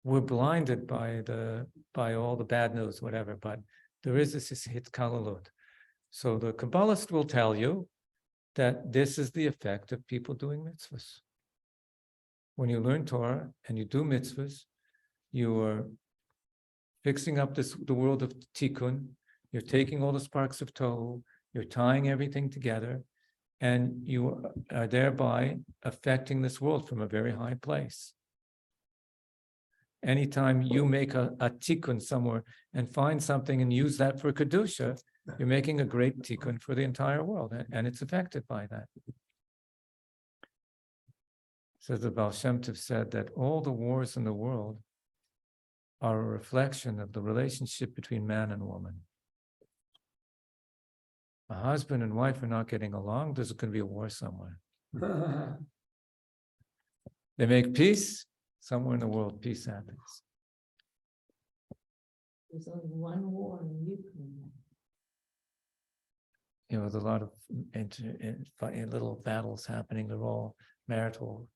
A: we're blinded by all the bad news, whatever, but there is this hitkalalut. So the Kabbalist will tell you that this is the effect of people doing mitzvahs. When you learn Torah and you do mitzvahs, you are fixing up the world of tikkun, you're taking all the sparks of tohu, you're tying everything together, and you are thereby affecting this world from a very high place. Anytime you make a tikkun somewhere and find something and use that for kedusha, you're making a great tikkun for the entire world, and it's affected by that. So the Baal Shem Tov said that all the wars in the world are a reflection of the relationship between man and woman. A husband and wife are not getting along, there's going to be a war somewhere. They make peace, somewhere in the world, peace happens.
B: There's only one war in Ukraine.
A: You know, there's a lot of little battles happening, they're all marital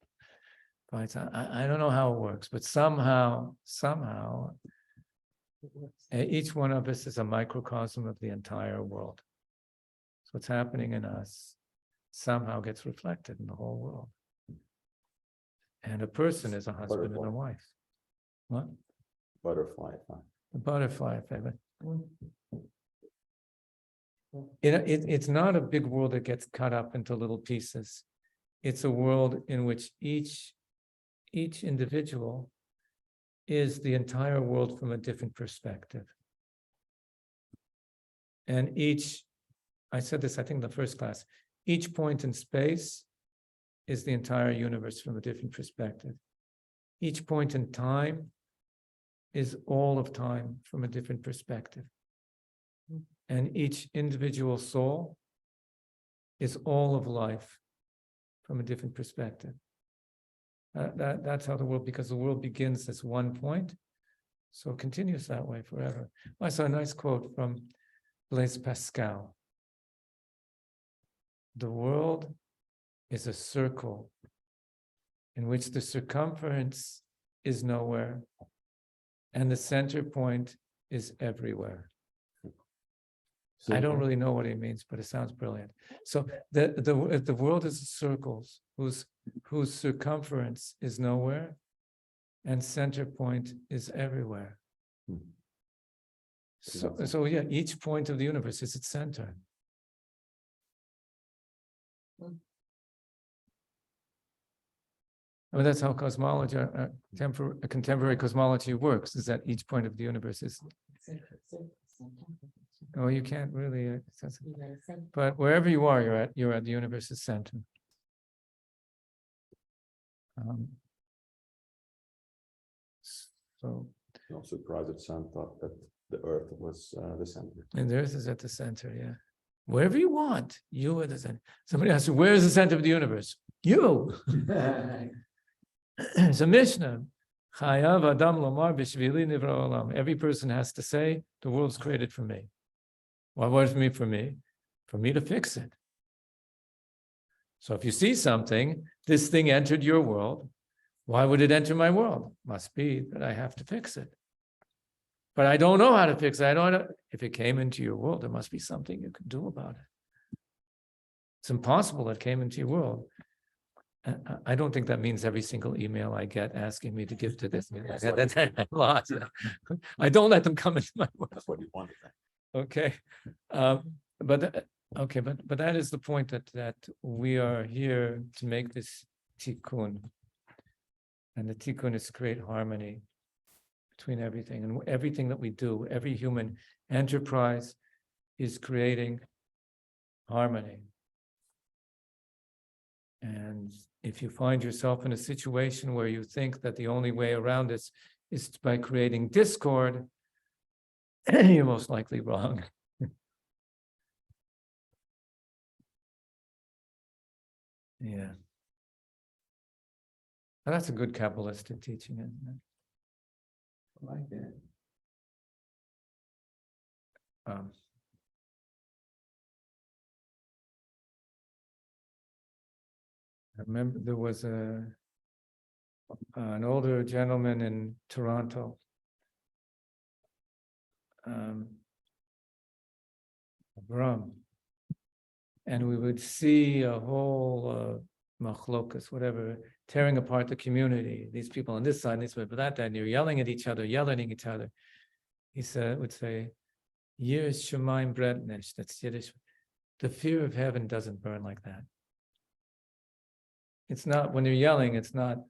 A: fights. I don't know how it works, but somehow, each one of us is a microcosm of the entire world. So what's happening in us somehow gets reflected in the whole world. And a person is a husband and a wife. What?
D: Butterfly effect.
A: The butterfly effect. It's not a big world that gets cut up into little pieces. It's a world in which each individual is the entire world from a different perspective. And I said this, I think, in the first class, each point in space is the entire universe from a different perspective. Each point in time is all of time from a different perspective. And each individual soul is all of life from a different perspective. That's how the world, because the world begins as one point, so it continues that way forever. I saw a nice quote from Blaise Pascal. The world is a circle in which the circumference is nowhere and the center point is everywhere. I don't really know what he means, but it sounds brilliant. So the world is circles whose circumference is nowhere and center point is everywhere. So yeah, each point of the universe is its center. I mean, that's how cosmology, contemporary cosmology works, is that each point of the universe is. Oh, you can't really, but wherever you are, you're at the universe's center. So.
D: I'm surprised that Sam thought that the Earth was the center.
A: And the Earth is at the center, yeah. Wherever you want, you are the center. Somebody asks, where is the center of the universe? You. It's a Mishnah. Every person has to say, the world's created for me. Why was it for me? For me to fix it. So if you see something, this thing entered your world. Why would it enter my world? Must be that I have to fix it. But I don't know how to fix it. I don't know. If it came into your world, there must be something you can do about it. It's impossible that it came into your world. I don't think that means every single email I get asking me to give to this. That's a lot. I don't let them come into my world.
D: That's what you wanted.
A: Okay, but that is the point that we are here to make this tikkun, and the tikkun is to create harmony between everything, and everything that we do, every human enterprise is creating harmony. And if you find yourself in a situation where you think that the only way around this is by creating discord, you're most likely wrong. Yeah. And that's a good Kabbalistic teaching, isn't it?
C: I like that.
A: I remember there was an older gentleman in Toronto. Rum. And we would see a whole machlokas, whatever, tearing apart the community. These people on this side, this side, but that, and you're yelling at each other, yelling at each other. He would say, "Years Shemaim Bretnish," that's Yiddish. The fear of heaven doesn't burn like that. It's not, when you're yelling, it's not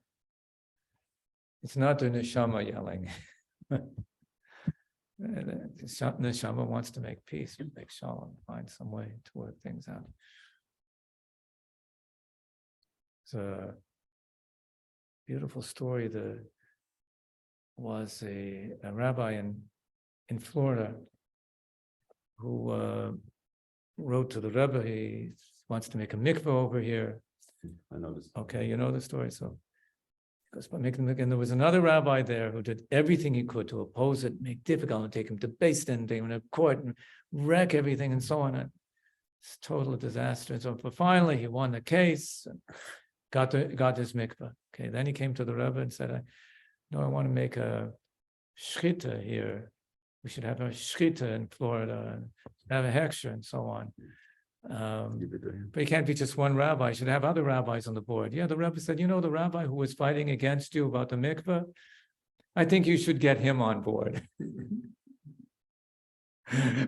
A: the neshama yelling. The neshama wants to make peace, make shalom, find some way to work things out. It's a beautiful story. There was a rabbi in Florida who wrote to the Rebbe. He wants to make a mikveh over here.
D: I know this.
A: Okay, you know the story. So he goes by making the mikveh, and there was another rabbi there who did everything he could to oppose it, make difficult, and take him to Beis Din, take him to court, and wreck everything, and so on. And it's total disaster. So, but finally, he won the case and got his mikveh. Okay, then he came to the Rebbe and said, "I want to make a shchita here. We should have a shchita in Florida, and have a heksher, and so on. But you can't be just one rabbi. You should have other rabbis on the board." Yeah, the Rebbe said, "You know the rabbi who was fighting against you about the mikveh? I think you should get him on board."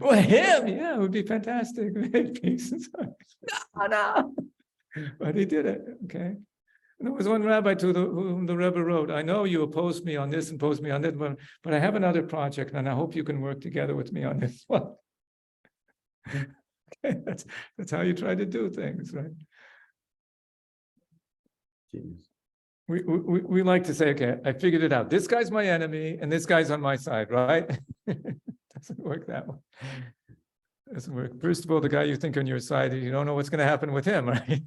A: Well, him, yeah, it would be fantastic. No. But he did it, okay? And there was one rabbi whom the Rebbe wrote, "I know you opposed me on this and opposed me on that, but I have another project, and I hope you can work together with me on this one." Okay, that's how you try to do things, right?
D: Genius.
A: We like to say, okay, I figured it out. This guy's my enemy, and this guy's on my side, right? Doesn't work that way. Doesn't work. First of all, the guy you think on your side, you don't know what's going to happen with him, right?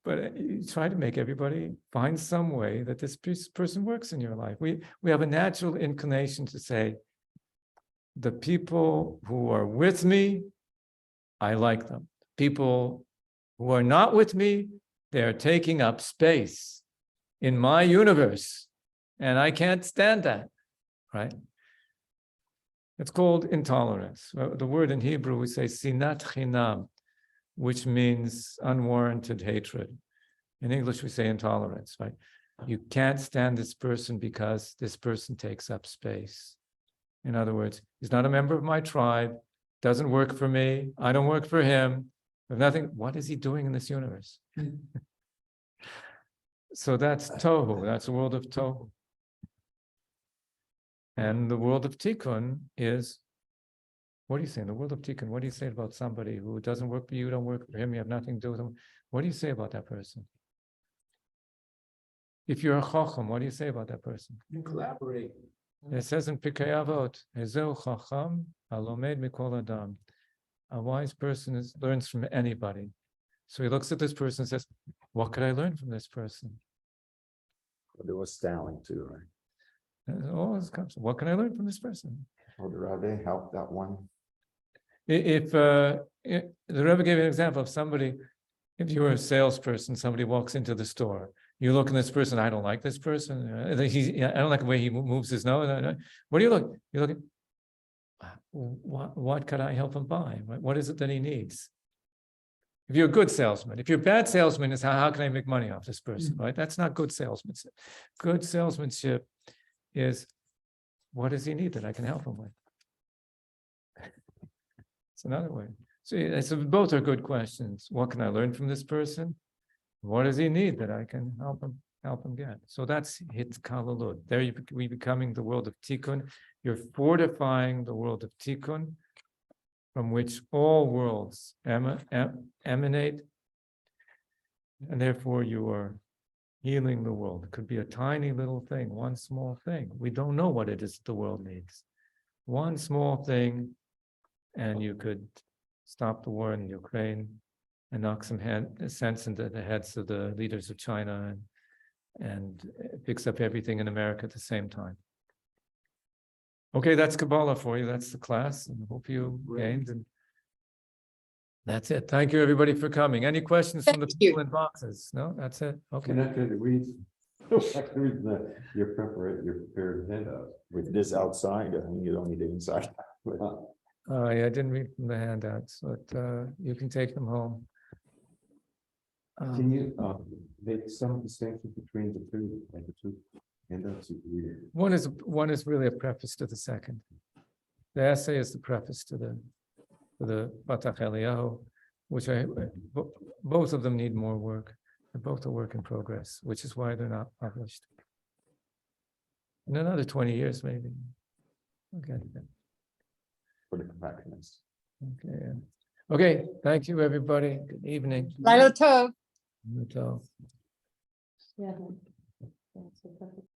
A: But you try to make everybody find some way that this person works in your life. We have a natural inclination to say, the people who are with me, I like them. People who are not with me, they're taking up space in my universe, and I can't stand that, right? It's called intolerance. The word in Hebrew, we say sinat chinam, which means unwarranted hatred. In English, we say intolerance, right? You can't stand this person because this person takes up space. In other words, he's not a member of my tribe, doesn't work for me, I don't work for him, if nothing, what is he doing in this universe? So that's tohu, that's the world of tohu. And the world of tikkun is, what do you say in the world of tikkun? What do you say about somebody who doesn't work for you, don't work for him, you have nothing to do with him? What do you say about that person? If you're a chacham, what do you say about that person?
C: You collaborate.
A: It says in Pirkei Avot, Ezeu chacham halomed mikol adam. A wise person learns from anybody. So he looks at this person and says, what could I learn from this person?
D: But there was Stalin too, right?
A: Oh, this comes. What can I learn from this person?
D: Oh, the Rabbi helped that one.
A: If the Rebbe gave an example of somebody, if you were a salesperson, somebody walks into the store, you look at this person, I don't like this person. I don't like the way he moves his nose. What do you look? You look at, what could I help him buy? What is it that he needs? If you're a good salesman, if you're a bad salesman, it's how can I make money off this person, right? That's not good salesmanship. Good salesmanship is, what does he need that I can help him with? It's another way. So both are good questions. What can I learn from this person? What does he need that I can help him get? So that's hitkalalud. There we becoming the world of tikkun. You're fortifying the world of tikkun, from which all worlds emanate, and therefore you are healing the world. It could be a tiny little thing, one small thing. We don't know what it is the world needs. One small thing, and you could stop the war in Ukraine and knock some sense into the heads of the leaders of China and fix up everything in America at the same time. Okay, that's Kabbalah for you. That's the class, and hope you gained. And that's it. Thank you, everybody, for coming. Any questions from the
E: Thank you.
A: people in boxes? No, that's it.
D: You're
A: Okay.
D: not gonna read, your prepared handout with this outside, I think you don't need the inside.
A: I didn't read from the handouts, but you can take them home.
D: Can you, make some distinction between the two, like the two handouts you read?
A: One is really a preface to the second. The essay is the preface to the Patach Eliyahu, which both of them need more work. They're both a work in progress, which is why they're not published. In another 20 years, maybe. Okay.
D: For the compactness.
A: Okay. Okay. Thank you, everybody. Good evening.
E: Laila Tov.
A: Until
B: Yeah. That's a perfect.